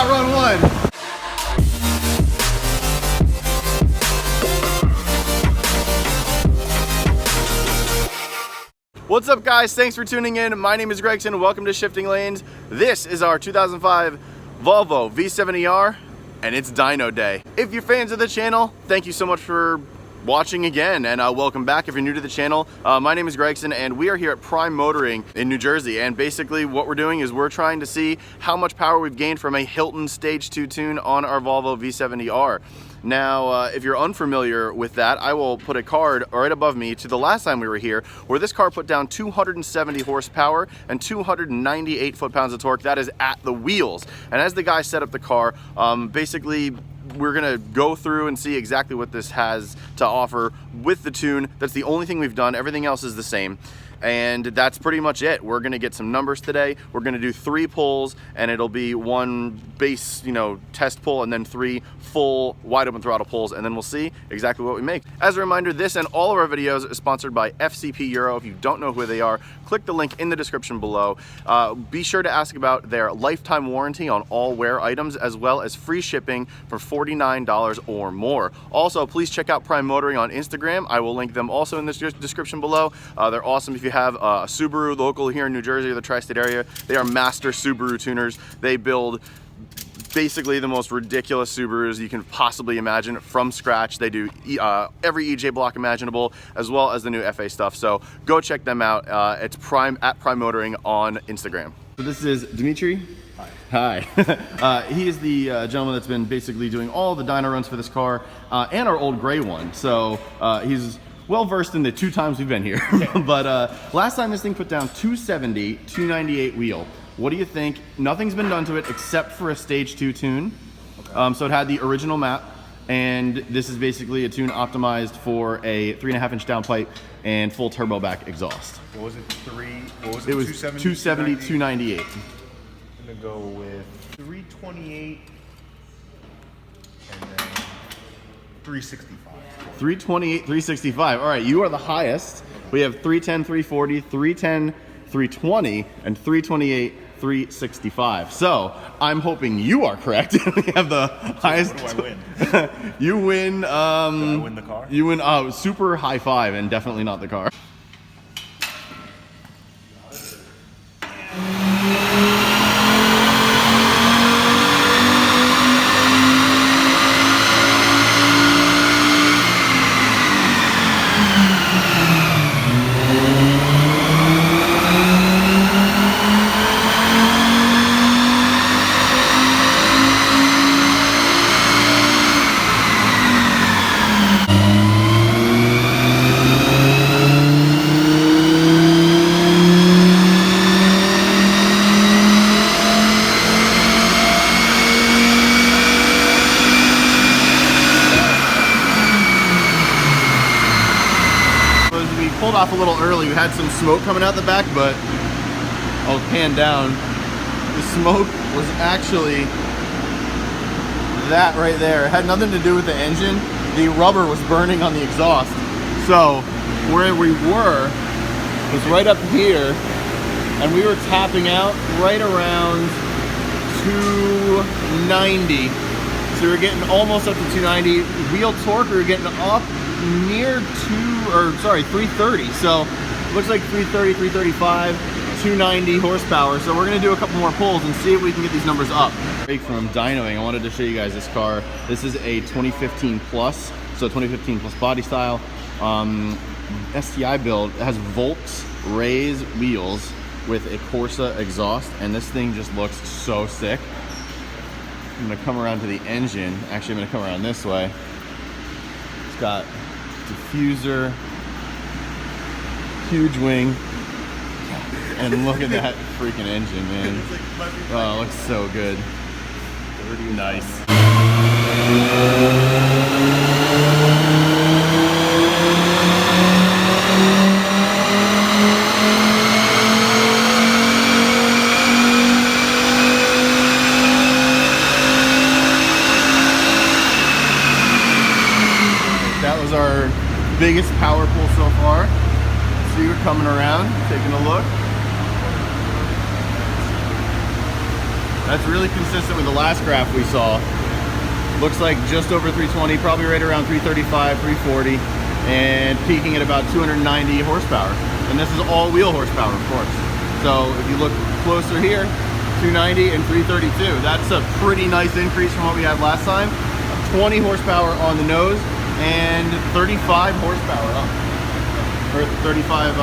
outrun one. What's up, guys? Thanks for tuning in. My name is Gregson and welcome to Shifting Lanes. This is our 2005 Volvo V70R and it's Dyno Day. If you're fans of the channel, thank you so much for watching again, and welcome back if you're new to the channel. My name is Gregson and we are here at Prime Motoring in New Jersey, and basically what we're doing is we're trying to see how much power we've gained from a Hilton Stage 2 tune on our Volvo V70R. Now, if you're unfamiliar with that, I will put a card right above me to the last time we were here, where this car put down 270 horsepower and 298 foot-pounds of torque. That is at the wheels. And as the guy set up the car, basically, we're gonna go through and see exactly what this has to offer with the tune. That's the only thing we've done. Everything else is the same. And that's pretty much it. We're gonna get some numbers today. We're gonna do 3 pulls, and it'll be 1 base, test pull, and then 3 full wide open throttle pulls, and then we'll see exactly what we make. As a reminder, this and all of our videos is sponsored by FCP Euro. If you don't know who they are, click the link in the description below. Be sure to ask about their lifetime warranty on all wear items, as well as free shipping for $49 or more. Also, please check out Prime Motoring on Instagram. I will link them also in the description below. They're awesome. If you have a Subaru local here in New Jersey or the tri-state area, they are master Subaru tuners. They build basically the most ridiculous Subarus you can possibly imagine from scratch. They do every EJ block imaginable, as well as the new FA stuff. So go check them out. It's at Prime Motoring on Instagram. So this is Dimitri. Hi. He is the gentleman that's been basically doing all the dyno runs for this car and our old gray one. So he's well versed in the 2 times we've been here. But last time this thing put down 270, 298 wheel. What do you think? Nothing's been done to it except for a stage 2 tune. Okay. So it had the original map, and this is basically a tune optimized for a 3.5-inch downpipe and full turbo back exhaust. What was it? It was 270, 298. I'm gonna go with 328 and then 365. 328, 365. All right, you are the highest. We have 310, 340, 310, 320, and 328, 365. So I'm hoping you are correct. We have the highest. What do I win? You win. Do I win the car? You win. Super high five, and definitely not the car. Pulled off a little early. We had some smoke coming out the back, but I'll pan down. The smoke was actually that right there. It had nothing to do with the engine. The rubber was burning on the exhaust. So where we were was right up here, and we were tapping out right around 290. So we were getting almost up to 290. Wheel torque, we were getting up near 330. So it looks like 330, 335, 290 horsepower. So we're gonna do a couple more pulls and see if we can get these numbers up. From dynoing, I wanted to show you guys this car. This is a 2015 plus, so 2015 plus body style. STI build. It has Volks Rays wheels with a Corsa exhaust, and this thing just looks so sick. I'm gonna come around to the engine. Actually, I'm gonna come around this way. It's got diffuser, huge wing, and look at that freaking engine, man. Oh, it looks so good. Nice. That was our biggest power pull so far. See, we're coming around, taking a look. That's really consistent with the last graph we saw. Looks like just over 320, probably right around 335, 340, and peaking at about 290 horsepower. And this is all wheel horsepower, of course. So if you look closer here, 290 and 332. That's a pretty nice increase from what we had last time. 20 horsepower on the nose and 35 horsepower up, or 35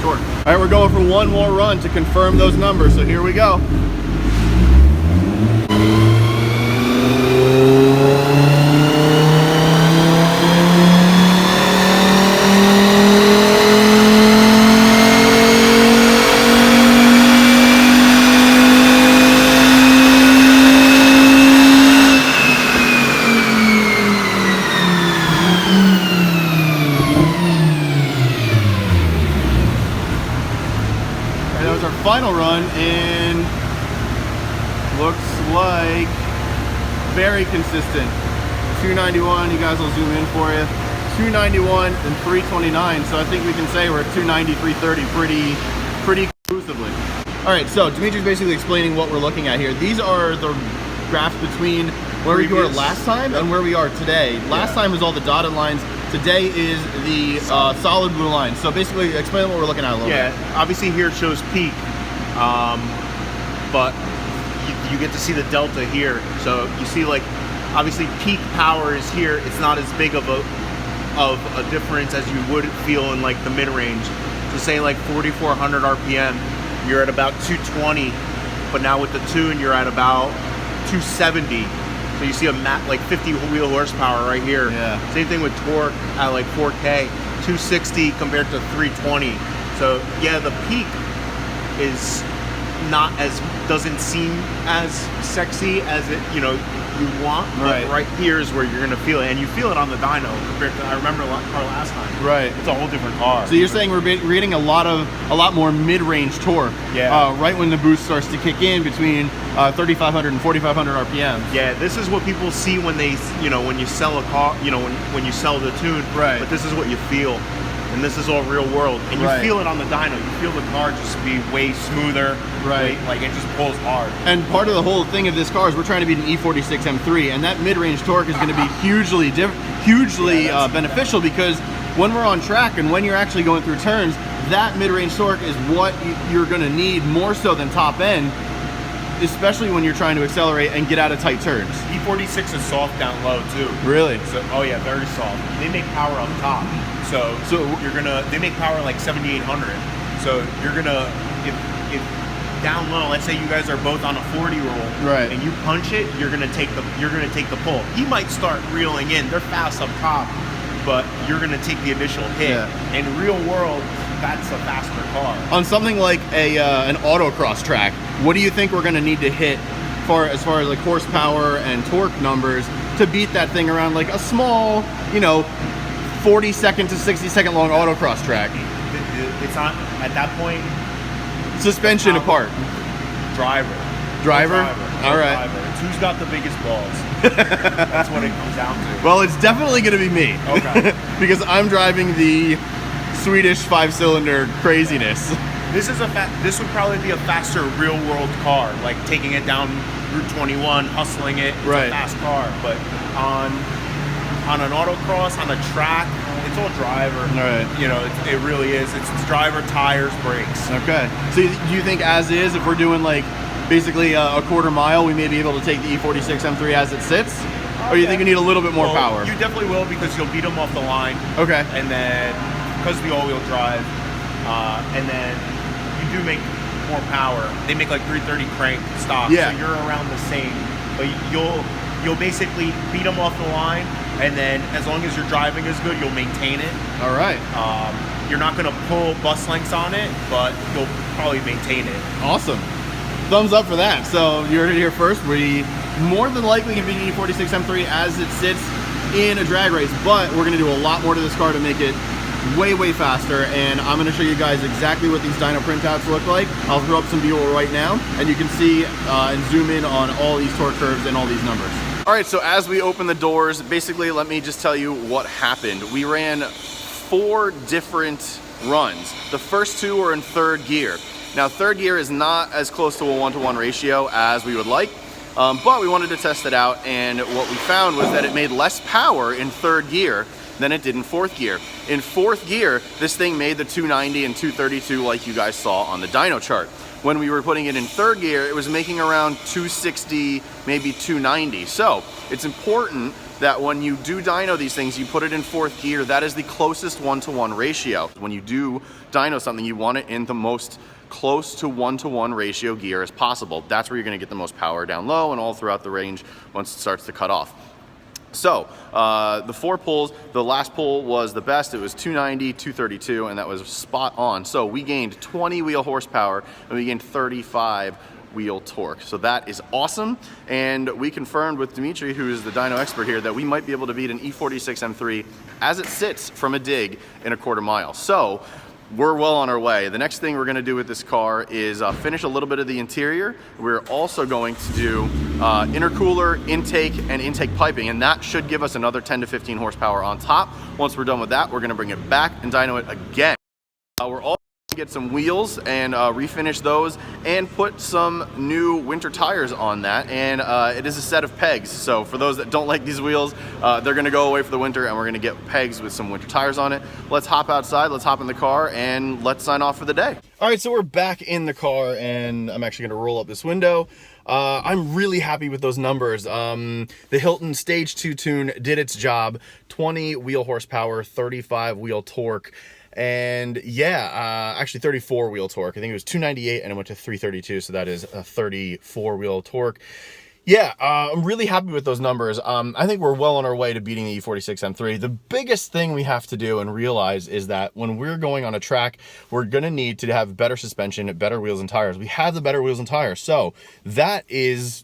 torque. All right, we're going for one more run to confirm those numbers. So here we go. Final run, and looks like very consistent. 291, you guys will zoom in for you. 291 and 329, so I think we can say we're at 290, 330 pretty conclusively. All right, so Dimitri's basically explaining what we're looking at here. These are the graphs between where we were last time and where we are today. Last time was all the dotted lines. Today is the solid blue line. So basically, explain what we're looking at a little bit. Yeah, obviously here it shows peak, but you get to see the delta here. So you see, like, obviously peak power is here. It's not as big of a difference as you would feel in like the mid-range. So say like 4,400 RPM, you're at about 220, but now with the tune, you're at about 270. So you see a like 50 wheel horsepower right here. Yeah. Same thing with torque at like 4K, 260 compared to 320. So yeah, the peak is not as, doesn't seem as sexy as it, you know, you want. But right here is where you're gonna feel it, and you feel it on the dyno compared to, I remember our last time. Right. It's a whole different car. So you're saying we're getting a lot more mid-range torque. Yeah. Right when the boost starts to kick in between 3,500 and 4,500 RPM. Yeah, this is what people see when they, you know, when you sell a car, you know, when you sell the tune. Right. But this is what you feel. And this is all real world. And you feel it on the dyno. You feel the car just be way smoother. Right. Like it just pulls hard. And part of the whole thing of this car is we're trying to beat an E46 M3, and that mid-range torque is going to be hugely beneficial, because when we're on track and when you're actually going through turns, that mid-range torque is what you're going to need more so than top end, especially when you're trying to accelerate and get out of tight turns. E46 is soft down low too. Really? So, oh yeah, very soft. They make power up top. So you're gonna, they make power like 7,800. So you're gonna, if down low, let's say you guys are both on a 40 roll, right, and you punch it, you're gonna take the pull. He might start reeling in. They're fast up top, but you're gonna take the initial hit. Yeah. In real world, that's a faster car. On something like an autocross track, what do you think we're gonna need to hit as far as like horsepower and torque numbers to beat that thing around like a small, you know, 40-second to 60-second long autocross track? It's not, at that point, suspension apart. Driver. All right. It's who's got the biggest balls. That's what it comes down to. Well, it's definitely going to be me. Okay. Because I'm driving the Swedish 5-cylinder craziness. This would probably be a faster real world car, like taking it down Route 21, hustling it. It's a fast car, but on an autocross, on a track, it's all driver. Right. You know, it really is. It's driver, tires, brakes. Okay. So do you think as is, if we're doing like basically a quarter mile, we may be able to take the E46 M3 as it sits? Or do you think we need a little bit more power? You definitely will, because you'll beat them off the line. Okay. And then, because of the all-wheel drive, and then you do make more power. They make like 330 crank stock, so you're around the same. But you'll basically beat them off the line, and then as long as your driving is good, you'll maintain it. All right. You're not going to pull bus lengths on it, but you'll probably maintain it. Awesome. Thumbs up for that. So you heard it here first. We more than likely can beat the E46 M3 as it sits in a drag race, but we're going to do a lot more to this car to make it way faster, and I'm going to show you guys exactly what these dyno printouts look like. I'll throw up some B-roll right now, and you can see and zoom in on all these torque curves and all these numbers. All right, so as we open the doors, basically let me just tell you what happened. We ran 4 different runs. The first 2 were in 3rd gear. Now, third gear is not as close to a 1-to-1 ratio as we would like, but we wanted to test it out, and what we found was that it made less power in third gear than it did in fourth gear. In fourth gear, this thing made the 290 and 232 like you guys saw on the dyno chart. When we were putting it in third gear, it was making around 260, maybe 290. So it's important that when you do dyno these things, you put it in fourth gear. That is the closest 1-to-1 ratio. When you do dyno something, you want it in the most close to 1-to-1 ratio gear as possible. That's where you're gonna get the most power down low and all throughout the range once it starts to cut off. So the 4 pulls, the last pull was the best. It was 290, 232, and that was spot on. So we gained 20 wheel horsepower and we gained 35 wheel torque. So that is awesome. And we confirmed with Dimitri, who is the dyno expert here, that we might be able to beat an E46 M3 as it sits from a dig in a quarter mile. So we're well on our way. The next thing we're gonna do with this car is finish a little bit of the interior. We're also going to do intercooler, intake, and intake piping, and that should give us another 10 to 15 horsepower on top. Once we're done with that, we're gonna bring it back and dyno it again. We're also gonna get some wheels and refinish those and put some new winter tires on that, and it is a set of pegs. So for those that don't like these wheels, they're gonna go away for the winter, and we're gonna get pegs with some winter tires on it. Let's hop outside, let's hop in the car, and let's sign off for the day. All right, so we're back in the car, and I'm actually gonna roll up this window. I'm really happy with those numbers. The Hilton Stage 2 tune did its job. 20 wheel horsepower, 35 wheel torque. And yeah, actually 34 wheel torque. I think it was 298 and it went to 332, so that is a 34 wheel torque. Yeah, I'm really happy with those numbers. I think we're well on our way to beating the E46 M3. The biggest thing we have to do and realize is that when we're going on a track, we're gonna need to have better suspension, better wheels and tires. We have the better wheels and tires, so that is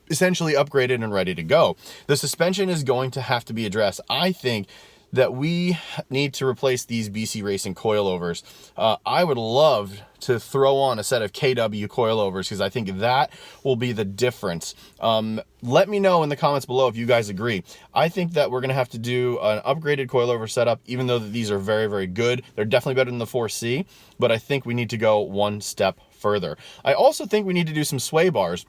essentially upgraded and ready to go. The suspension is going to have to be addressed. I think that we need to replace these BC Racing coilovers. I would love to throw on a set of KW coilovers because I think that will be the difference. Let me know in the comments below if you guys agree. I think that we're gonna have to do an upgraded coilover setup, even though that these are very, very good. They're definitely better than the 4C, but I think we need to go one step further. I also think we need to do some sway bars.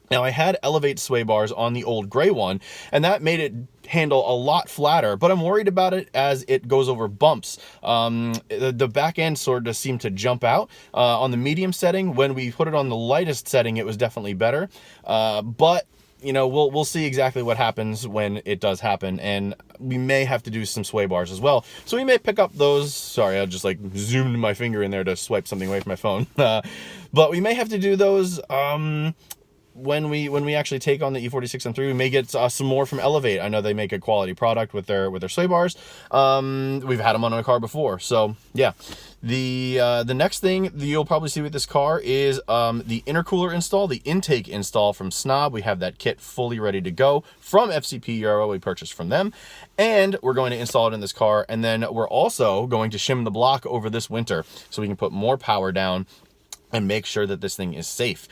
Now, I had Elevate sway bars on the old gray one, and that made it handle a lot flatter, but I'm worried about it as it goes over bumps. The back end sort of seemed to jump out on the medium setting. When we put it on the lightest setting, it was definitely better, but you know, we'll see exactly what happens when it does happen, and we may have to do some sway bars as well. So we may pick up those. Sorry, I just like zoomed my finger in there to swipe something away from my phone. But we may have to do those when we actually take on the E46 M3. We may get some more from Elevate. I know they make a quality product with their sway bars. We've had them on a car before, so yeah. The next thing that you'll probably see with this car is the intercooler install, the intake install from Snob. We have that kit fully ready to go from FCP Euro. We purchased from them, and we're going to install it in this car. And then we're also going to shim the block over this winter so we can put more power down and make sure that this thing is safe.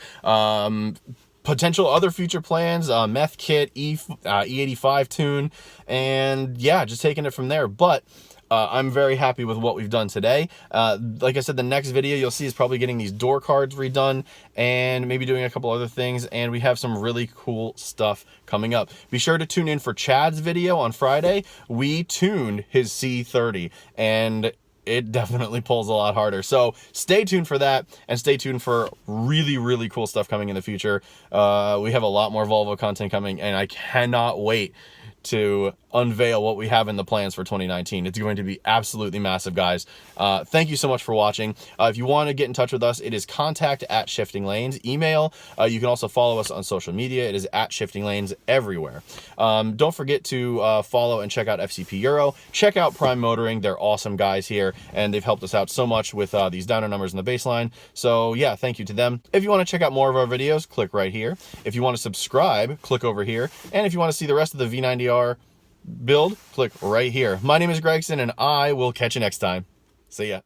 Potential other future plans, meth kit, E85 tune, and yeah, just taking it from there. But I'm very happy with what we've done today. Like I said, the next video you'll see is probably getting these door cards redone and maybe doing a couple other things, and we have some really cool stuff coming up. Be sure to tune in for Chad's video on Friday. We tuned his C30, and it definitely pulls a lot harder. So stay tuned for that, and stay tuned for really, really cool stuff coming in the future. We have a lot more Volvo content coming, and I cannot wait to unveil what we have in the plans for 2019. It's going to be absolutely massive, guys. Thank you so much for watching. If you want to get in touch with us, it is contact@shiftinglanes. Email. You can also follow us on social media. It is @shiftinglanes everywhere. Don't forget to follow and check out FCP Euro. Check out Prime Motoring. They're awesome guys here, and they've helped us out so much with these dyno numbers in the baseline. So yeah, thank you to them. If you want to check out more of our videos, click right here. If you want to subscribe, click over here. And if you want to see the rest of the V90R build, click right here. My name is Gregson, and I will catch you next time. See ya.